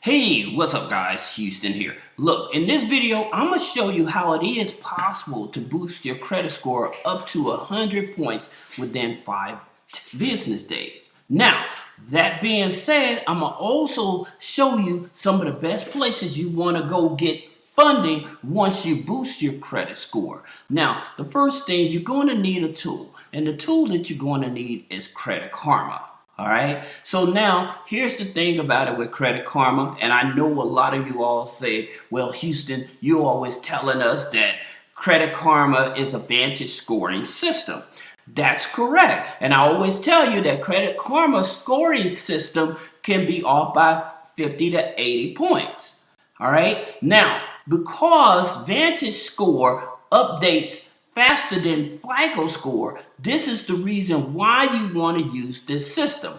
Hey, what's up guys? Houston here. Look, in this video, I'm going to show you how it is possible to boost your credit score up to 100 points within 5 business days. Now, that being said, I'm going to also show you some of the best places you want to go get funding once you boost your credit score. Now, the first thing, you're going to need a tool. And the tool that you're going to need is Credit Karma. All right. So now here's the thing about it with Credit Karma. And I know a lot of you all say, well, Houston, you're always telling us that Credit Karma is a Vantage scoring system. That's correct. And I always tell you that Credit Karma scoring system can be off by 50 to 80 points. All right. Now, because Vantage score updates faster than FICO score, this is the reason why you want to use this system.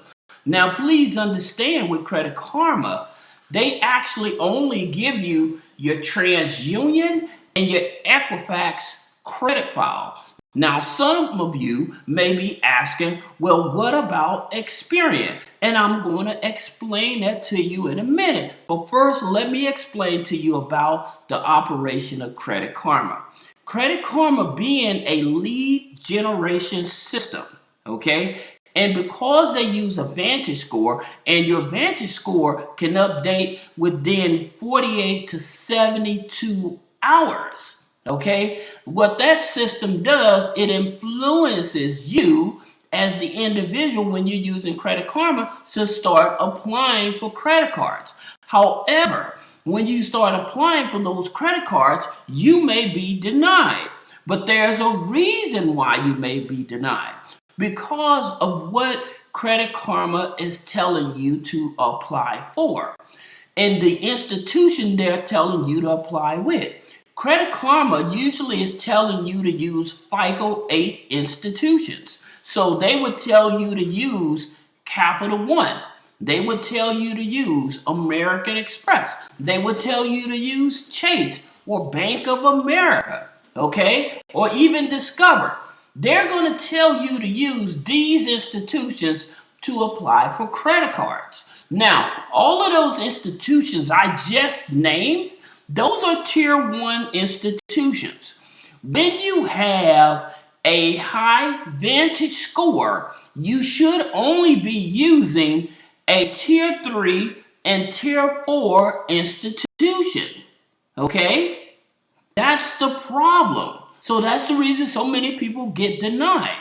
Now, please understand with Credit Karma, they actually only give you your TransUnion and your Equifax credit file. Now, some of you may be asking, well, what about Experian? And I'm going to explain that to you in a minute. But first, let me explain to you about the operation of Credit Karma. Credit Karma being a lead generation system, okay? And because they use a Vantage score, and your Vantage score can update within 48 to 72 hours, okay? What that system does, it influences you as the individual when you're using Credit Karma to start applying for credit cards. However, when you start applying for those credit cards, you may be denied. But there's a reason why you may be denied. Because of what Credit Karma is telling you to apply for. And the institution they're telling you to apply with. Credit Karma usually is telling you to use FICO 8 institutions. So they would tell you to use Capital One. They would tell you to use American Express. They would tell you to use Chase or Bank of America, okay? Or even Discover. They're going to tell you to use these institutions to apply for credit cards. Now, all of those institutions I just named, those are Tier 1 institutions. When you have a high Vantage score, you should only be using a Tier 3 and Tier 4 institution, okay? That's the problem. So that's the reason so many people get denied.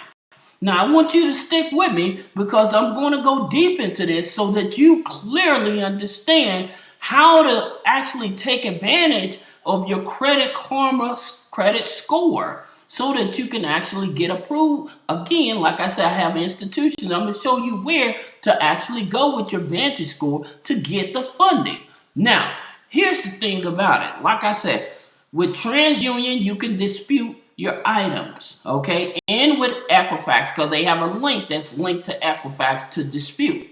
Now, I want you to stick with me because I'm going to go deep into this so that you clearly understand how to actually take advantage of your Credit Karma credit score so that you can actually get approved. Again, like I said, I have institutions. I'm going to show you where to actually go with your Vantage score to get the funding. Now, here's the thing about it. Like I said, with TransUnion, you can dispute your items, okay? And with Equifax, because they have a link that's linked to Equifax to dispute.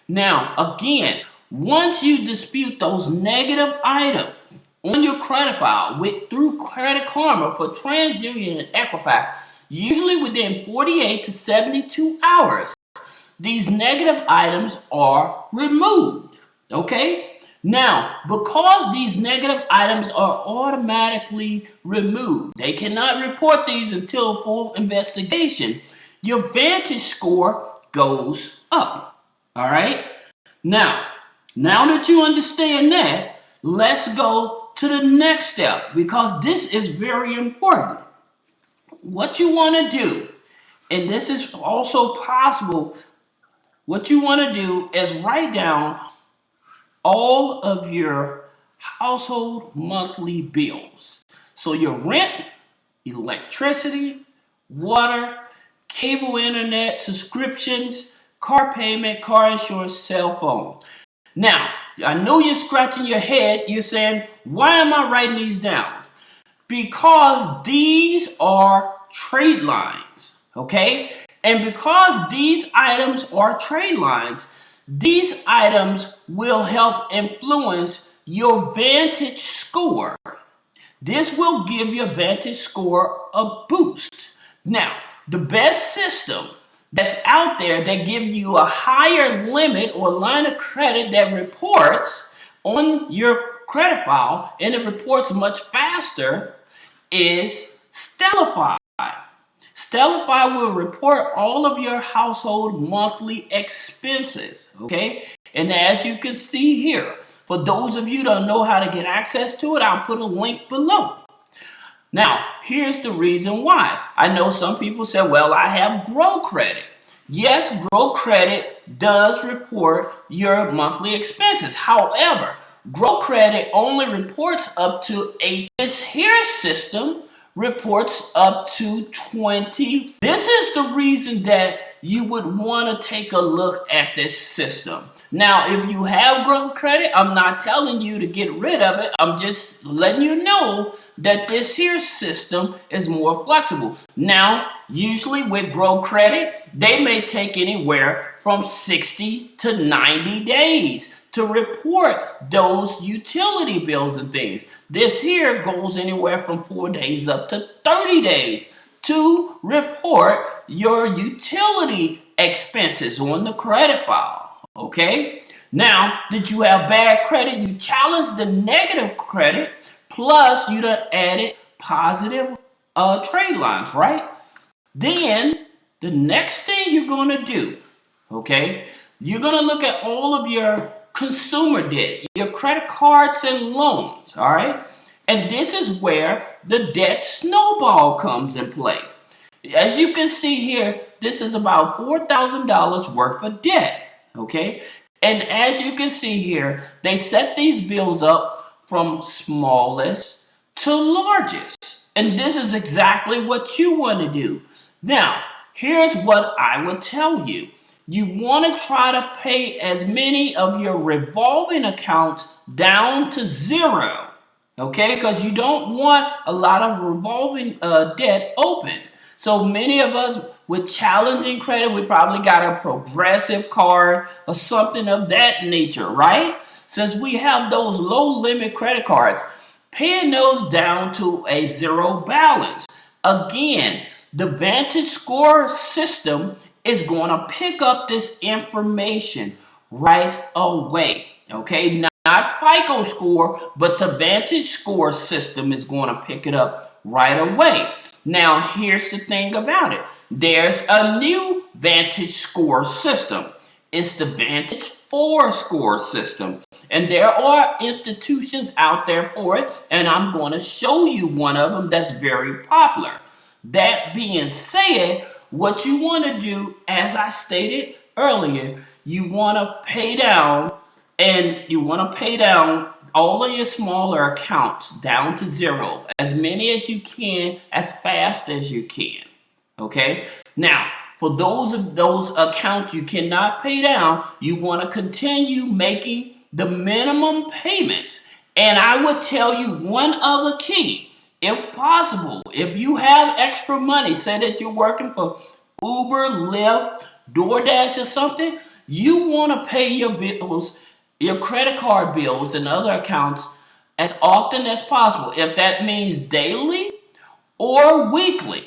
Now, again, once you dispute those negative items on your credit file through Credit Karma for TransUnion and Equifax, usually within 48 to 72 hours, these negative items are removed, okay? Now, because these negative items are automatically removed, they cannot report these until full investigation, your Vantage score goes up, all right? Now that you understand that, let's go to the next step because this is very important. What you want to do, and this is also possible, what you want to do is write down all of your household monthly bills. So your rent, electricity, water, cable internet, subscriptions, car payment, car insurance, cell phone. Now, I know you're scratching your head. You're saying, why am I writing these down? Because these are trade lines, okay? And because these items are trade lines, these items will help influence your Vantage score. This will give your Vantage score a boost. Now, the best system that's out there that give you a higher limit or line of credit that reports on your credit file, and it reports much faster, is Stellify. Stellify will report all of your household monthly expenses, okay? And as you can see here, for those of you that know how to get access to it, I'll put a link below. Now, here's the reason why. I know some people say, well, I have Grow Credit. Yes, Grow Credit does report your monthly expenses. However, Grow Credit only reports up to 8. This here system reports up to 20. This is the reason that you would want to take a look at this system. Now, if you have Grow Credit, I'm not telling you to get rid of it. I'm just letting you know that this here system is more flexible. Now, usually with Grow Credit, they may take anywhere from 60 to 90 days to report those utility bills and things. This here goes anywhere from 4 days up to 30 days to report your utility expenses on the credit file. Okay? Now, did you have bad credit? You challenged the negative credit, plus you done added positive trade lines, right? Then, the next thing you're going to do, okay, you're going to look at all of your consumer debt, your credit cards and loans, all right? And this is where the debt snowball comes in play. As you can see here, this is about $4,000 worth of debt, okay? And as you can see here, they set these bills up from smallest to largest. And this is exactly what you want to do. Now, here's what I would tell you. You want to try to pay as many of your revolving accounts down to zero, okay? Because you don't want a lot of revolving debt open. So many of us with challenging credit, we probably got a Progressive card or something of that nature, right? Since we have those low limit credit cards, paying those down to a zero balance. Again, the Vantage score system is going to pick up this information right away. Okay, not FICO score, but the Vantage score system is going to pick it up right away. Now, here's the thing about it. There's a new Vantage score system. It's the Vantage 4 score system. And there are institutions out there for it, and I'm going to show you one of them that's very popular. That being said, what you want to do, as I stated earlier, you want to pay down, and you want to pay down all of your smaller accounts down to zero, as many as you can, as fast as you can. Okay? Now, for those of those accounts you cannot pay down, you want to continue making the minimum payments. And I would tell you one other key. If possible, if you have extra money, say that you're working for Uber, Lyft, DoorDash or something, you want to pay your bills, your credit card bills and other accounts as often as possible. If that means daily or weekly,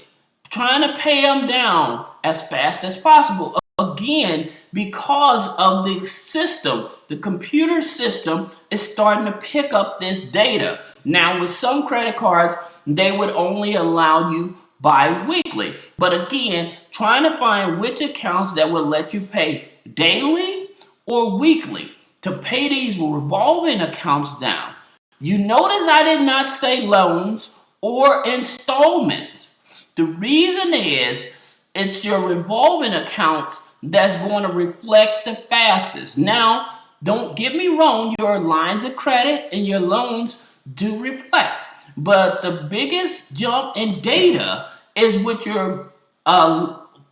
trying to pay them down as fast as possible. Again, because of the system, the computer system is starting to pick up this data. Now, with some credit cards, they would only allow you bi-weekly. But again, trying to find which accounts that will let you pay daily or weekly to pay these revolving accounts down. You notice I did not say loans or installments. The reason is it's your revolving accounts that's going to reflect the fastest. Now, don't get me wrong, your lines of credit and your loans do reflect. But the biggest jump in data is with your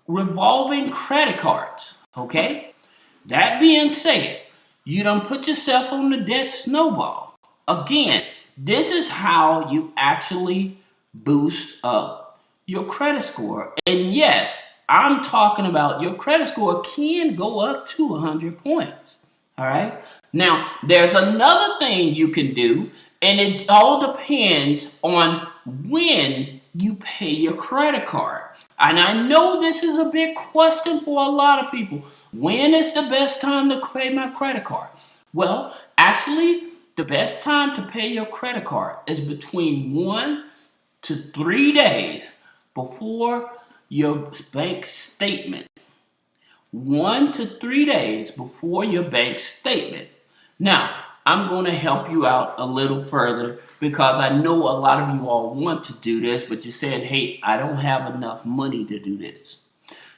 revolving credit cards, okay? That being said, you done put yourself on the debt snowball. Again, this is how you actually boost up your credit score. And yes, I'm talking about your credit score can go up to 100 points. All right. Now, there's another thing you can do, and it all depends on when you pay your credit card. And I know this is a big question for a lot of people. When is the best time to pay my credit card? Well, actually, The best time to pay your credit card is between 1 to 3 days before your bank statement. 1 to 3 days before your bank statement. Now, I'm going to help you out a little further because I know a lot of you all want to do this, but you're saying, hey, I don't have enough money to do this.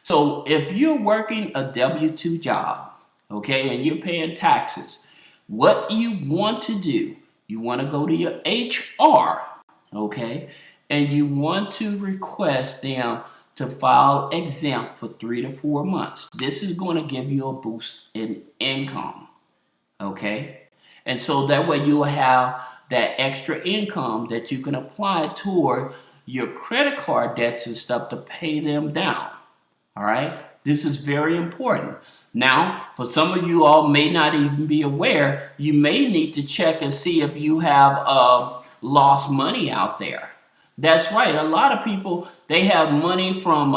So if you're working a W-2 job, okay, and you're paying taxes, what you want to do, you want to go to your HR, okay, and you want to request them to file exempt for 3 to 4 months. This is going to give you a boost in income, okay? And so that way you'll have that extra income that you can apply toward your credit card debts and stuff to pay them down, all right? This is very important. Now, for some of you all may not even be aware, you may need to check and see if you have lost money out there. That's right. A lot of people, they have money from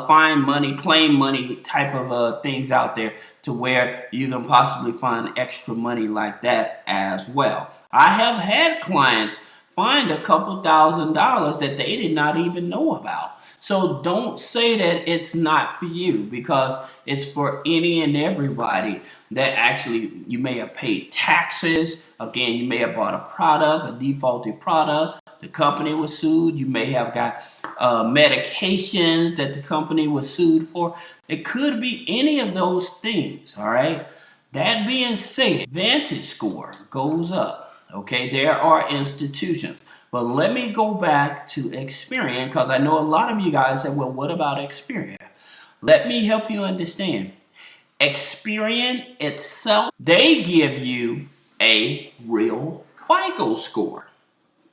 find money, claim money type of things out there to where you can possibly find extra money like that as well. I have had clients find a couple $1,000s that they did not even know about. So don't say that it's not for you, because it's for any and everybody that actually you may have paid taxes. Again, you may have bought a product, a defaulted product. The company was sued. You may have got medications that the company was sued for. It could be any of those things, all right? That being said, Vantage score goes up, okay? There are institutions. But let me go back to Experian, because I know a lot of you guys said, well, what about Experian? Let me help you understand. Experian itself, they give you a real FICO score.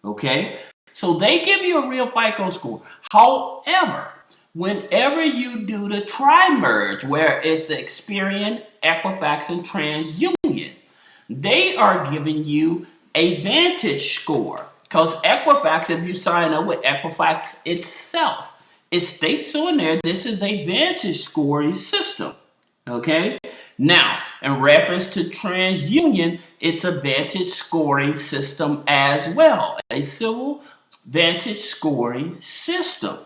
Okay, so they give you a real FICO score. However, whenever you do the tri-merge, where it's Experian, Equifax, and TransUnion, they are giving you a Vantage score. Because Equifax, if you sign up with Equifax itself, it states on there this is a Vantage scoring system. Okay? Now, in reference to TransUnion, it's a Vantage scoring system as well. A civil Vantage scoring system.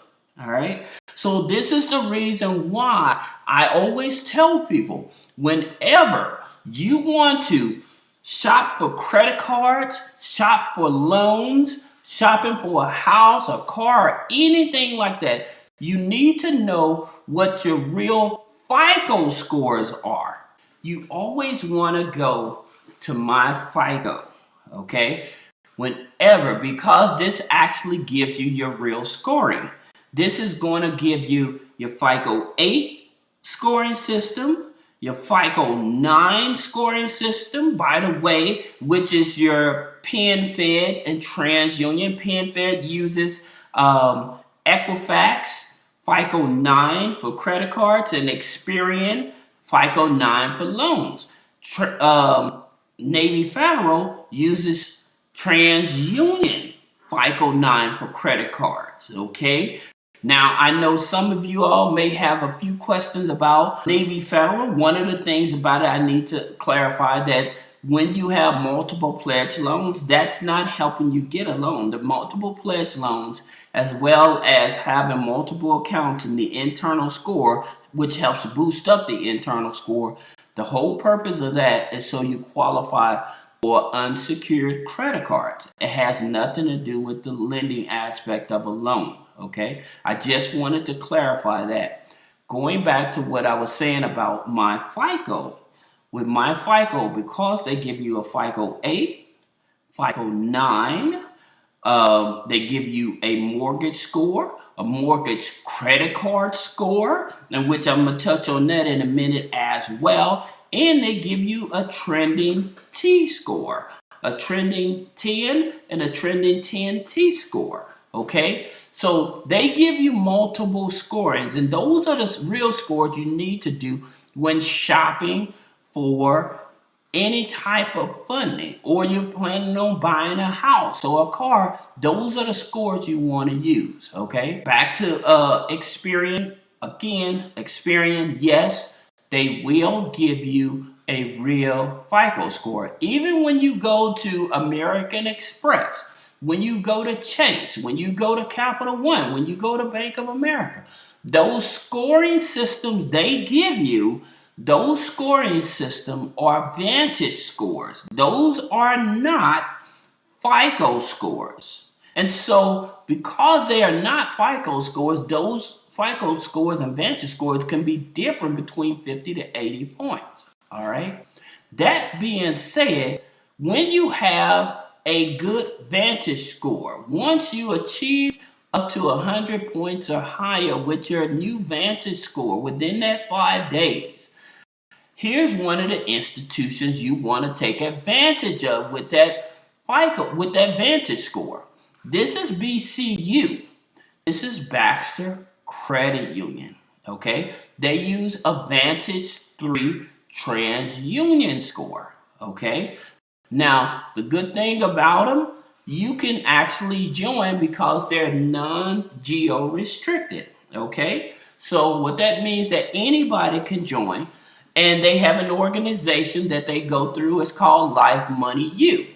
All right? So this is the reason why I always tell people, whenever you want to shop for credit cards, shop for loans, shopping for a house, a car, or anything like that, you need to know what your real FICO scores are. You always want to go to my FICO, okay? Whenever, because this actually gives you your real scoring. This is going to give you your FICO 8 scoring system, your FICO 9 scoring system, by the way, which is your PenFed and TransUnion. PenFed uses Equifax FICO 9 for credit cards, and Experian FICO 9 for loans. Navy Federal uses TransUnion FICO 9 for credit cards, okay? Now, I know some of you all may have a few questions about Navy Federal. One of the things about it, I need to clarify that when you have multiple pledge loans, that's not helping you get a loan. The multiple pledge loans, as well as having multiple accounts in the internal score, which helps boost up the internal score, the whole purpose of that is so you qualify for unsecured credit cards. It has nothing to do with the lending aspect of a loan, okay? I just wanted to clarify that. Going back to what I was saying about my FICO, with my FICO, because they give you a FICO 8, FICO 9, they give you a mortgage score, a mortgage credit card score, in which I'm going to touch on that in a minute as well. And they give you a trending T score, a trending 10 and a trending 10 T score. Okay, so they give you multiple scorings, and those are the real scores you need to do when shopping for any type of funding, or you're planning on buying a house or a car. Those are the scores you want to use. Okay, back to Experian. Again, Experian, yes, they will give you a real FICO score. Even when you go to American Express, when you go to Chase, when you go to Capital One, when you go to Bank of America, those scoring systems they give you, those scoring systems are Vantage scores. Those are not FICO scores. And so, because they are not FICO scores, those FICO scores and Vantage scores can be different between 50 to 80 points. All right. That being said, when you have a good Vantage score, once you achieve up to 100 points or higher with your new Vantage score within that 5 days, here's one of the institutions you want to take advantage of with that FICO, with that Vantage score. This is BCU. This is Baxter Credit Union. Okay, they use a Vantage 3 TransUnion score. Okay, now the good thing about them, you can actually join because they're non-geo restricted. Okay, so what that means that anybody can join, and they have an organization that they go through. It's called Life Money U.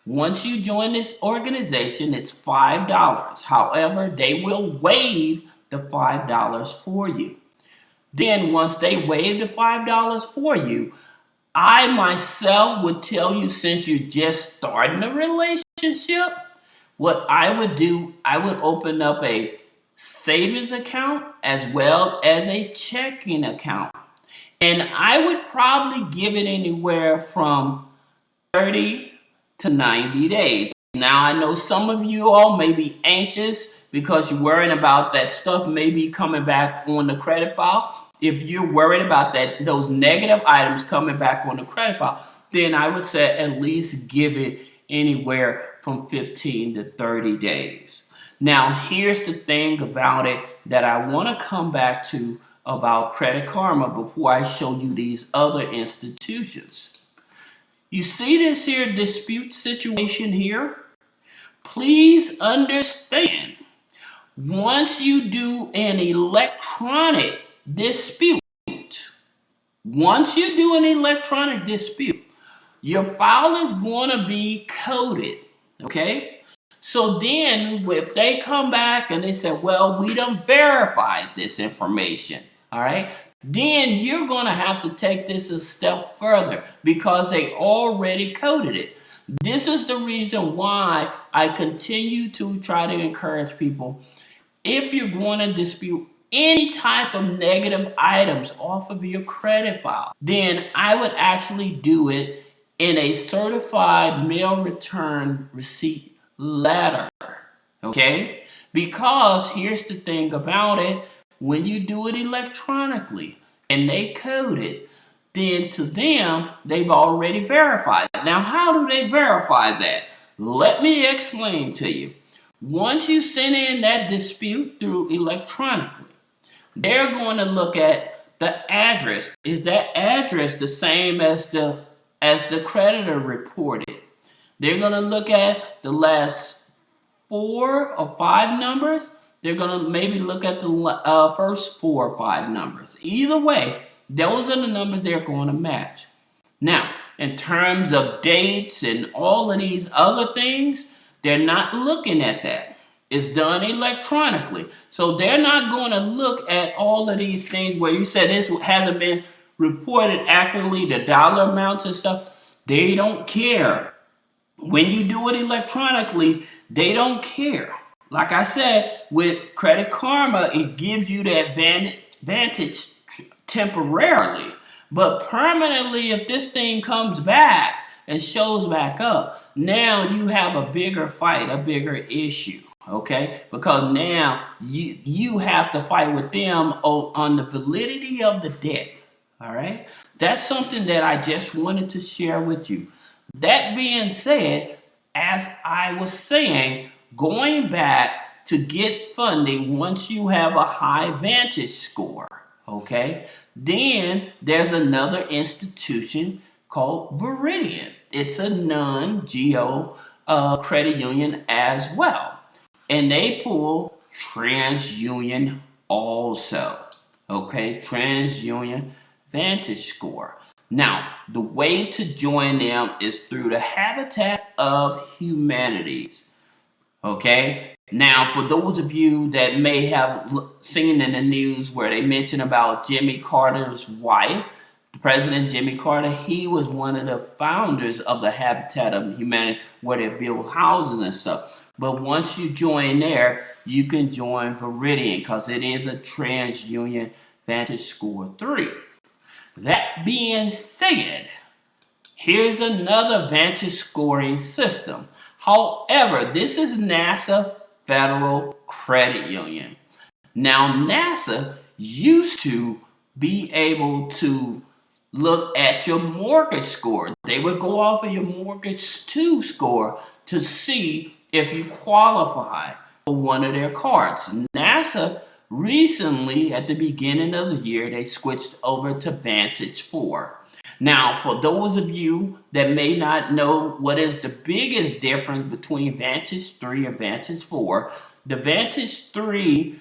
Once you join this organization, it's $5. However, they will waive the $5 for you. Then once they waive the $5 for you, I myself would tell you, since you're just starting a relationship, what I would do, I would open up a savings account as well as a checking account. And I would probably give it anywhere from 30 to 90 days. Now, I know some of you all may be anxious because you're worrying about that stuff maybe coming back on the credit file. If you're worried about that, those negative items coming back on the credit file, then I would say at least give it anywhere from 15 to 30 days. Now, here's the thing about it that I want to come back to about Credit Karma before I show you these other institutions. You see this here dispute situation here? Please understand, once you do an electronic dispute, your file is going to be coded, okay? So then if they come back and they say, well, we done verified this information, all right? Then you're going to have to take this a step further because they already coded it. This is the reason why I continue to try to encourage people, if you're going to dispute any type of negative items off of your credit file, then I would actually do it in a certified mail return receipt letter, okay? Because here's the thing about it, when you do it electronically and they code it, then to them, they've already verified it. Now, how do they verify that? Let me explain to you. Once you send in that dispute through electronically, they're going to look at the address. Is that address the same as the creditor reported? They're going to look at the last 4 or 5 numbers. They're going to maybe look at the first 4 or 5 numbers. Either way, those are the numbers they're going to match. Now, in terms of dates and all of these other things, they're not looking at that. It's done electronically. So they're not going to look at all of these things where you said this hasn't been reported accurately, the dollar amounts and stuff. They don't care. When you do it electronically, they don't care. Like I said, with Credit Karma, it gives you that advantage temporarily. But permanently, if this thing comes back and shows back up, now you have a bigger fight, a bigger issue. Okay? Because now you have to fight with them on the validity of the debt. All right? That's something that I just wanted to share with you. That being said, as I was saying, going back to get funding once you have a high Vantage score, okay, then there's another institution called Veridian. It's a non-geo credit union as well. And they pull TransUnion also, okay, TransUnion Vantage score. Now, the way to join them is through the Habitat of Humanities. Okay? Now, for those of you that may have seen in the news where they mentioned about Jimmy Carter's wife, President Jimmy Carter, he was one of the founders of the Habitat of Humanity where they build houses and stuff. But once you join there, you can join Veridian because it is a TransUnion Vantage Score 3. That being said, here's another Vantage scoring system. However, this is NASA Federal Credit Union. Now, NASA used to be able to look at your mortgage score. They would go off of your mortgage 2 score to see if you qualify for one of their cards. NASA recently, at the beginning of the year, they switched over to Vantage 4. Now, for those of you that may not know what is the biggest difference between Vantage 3 and Vantage 4, the Vantage 3,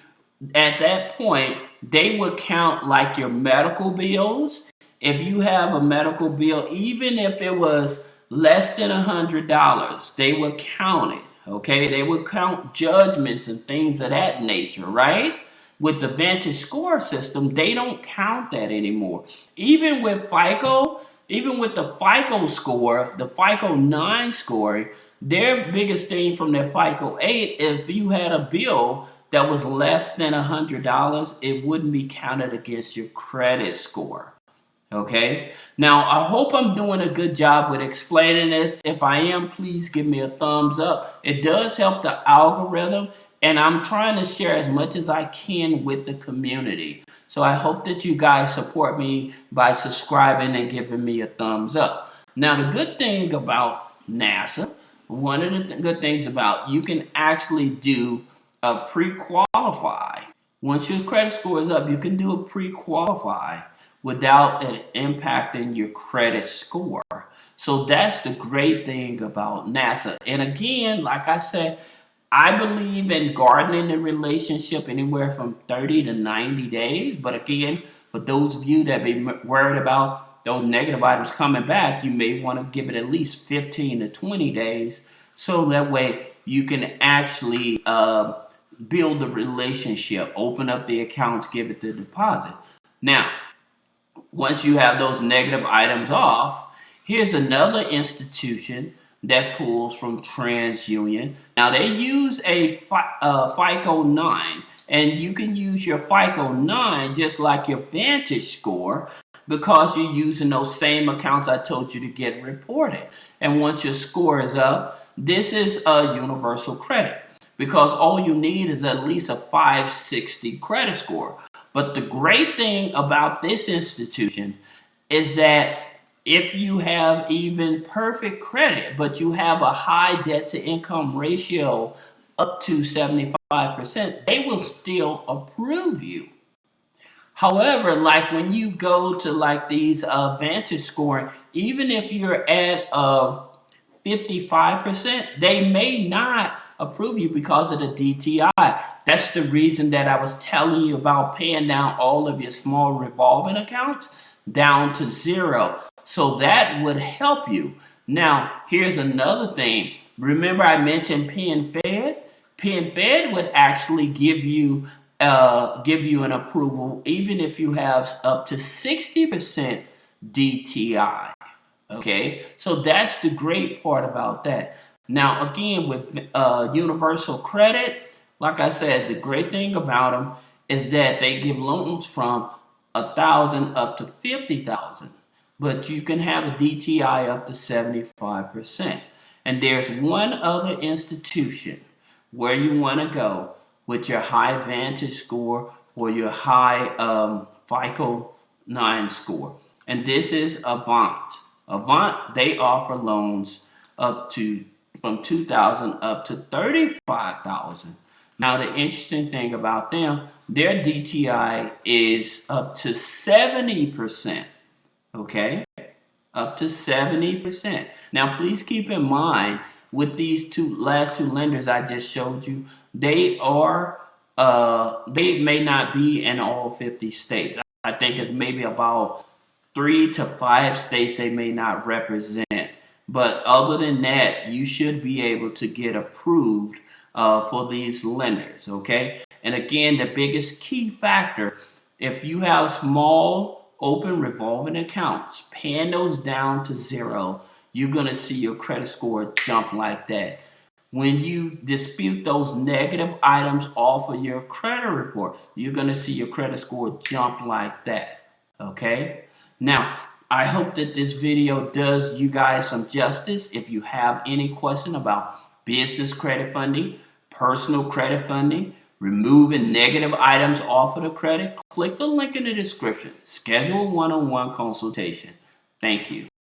at that point, they would count like your medical bills. If you have a medical bill, even if it was less than $100, they would count it, okay? They would count judgments and things of that nature, right? With the Vantage score system, they don't count that anymore. Even with FICO, even with the FICO score, the FICO 9 score, their biggest thing from their FICO 8, if you had a bill that was less than $100, it wouldn't be counted against your credit score. Okay, now I hope I'm doing a good job with explaining this. If I am, please give me a thumbs up. It does help the algorithm, and I'm trying to share as much as I can with the community. So I hope that you guys support me by subscribing and giving me a thumbs up. Now, the good thing about NASA, one of the good things about, you can actually do a pre-qualify. Once your credit score is up, you can do a pre-qualify without it impacting your credit score. So that's the great thing about NASA. And again, like I said, I believe in gardening the relationship anywhere from 30 to 90 days. But again, for those of you that be worried about those negative items coming back, you may want to give it at least 15 to 20 days. So that way you can actually build the relationship, open up the accounts, give it the deposit. Now, once you have those negative items off, here's another institution that pulls from TransUnion. Now, they use a FICO 9, and you can use your FICO 9 just like your Vantage score because you're using those same accounts I told you to get reported. And once your score is up, this is a universal credit because all you need is at least a 560 credit score. But the great thing about this institution is that if you have even perfect credit, but you have a high debt to income ratio up to 75%, they will still approve you. However, like when you go to like these Vantage scoring, even if you're at 55%, they may not approve you because of the DTI. That's the reason that I was telling you about paying down all of your small revolving accounts down to 0. So that would help you. Now, here's another thing. Remember I mentioned PenFed? PenFed would actually give you an approval even if you have up to 60% DTI. Okay, so that's the great part about that. Now, again, with universal credit, like I said, the great thing about them is that they give loans from $1,000 up to $50,000, but you can have a DTI up to 75%. And there's one other institution where you want to go with your high Vantage score or your high FICO 9 score, and this is Avant. Avant, they offer loans up to from $2,000 up to $35,000. Now, the interesting thing about them, their DTI is up to 70%. Okay, up to 70%. Now, please keep in mind with these last two lenders I just showed you, they may not be in all 50 states. I think it's maybe about 3 to 5 states they may not represent. But other than that, you should be able to get approved for these lenders, okay? And again, the biggest key factor, if you have small open revolving accounts, paying those down to 0, you're going to see your credit score jump like that. When you dispute those negative items off of your credit report, you're going to see your credit score jump like that, okay? Now, I hope that this video does you guys some justice. If you have any question about business credit funding, personal credit funding, removing negative items off of the credit, click the link in the description. Schedule a one-on-one consultation. Thank you.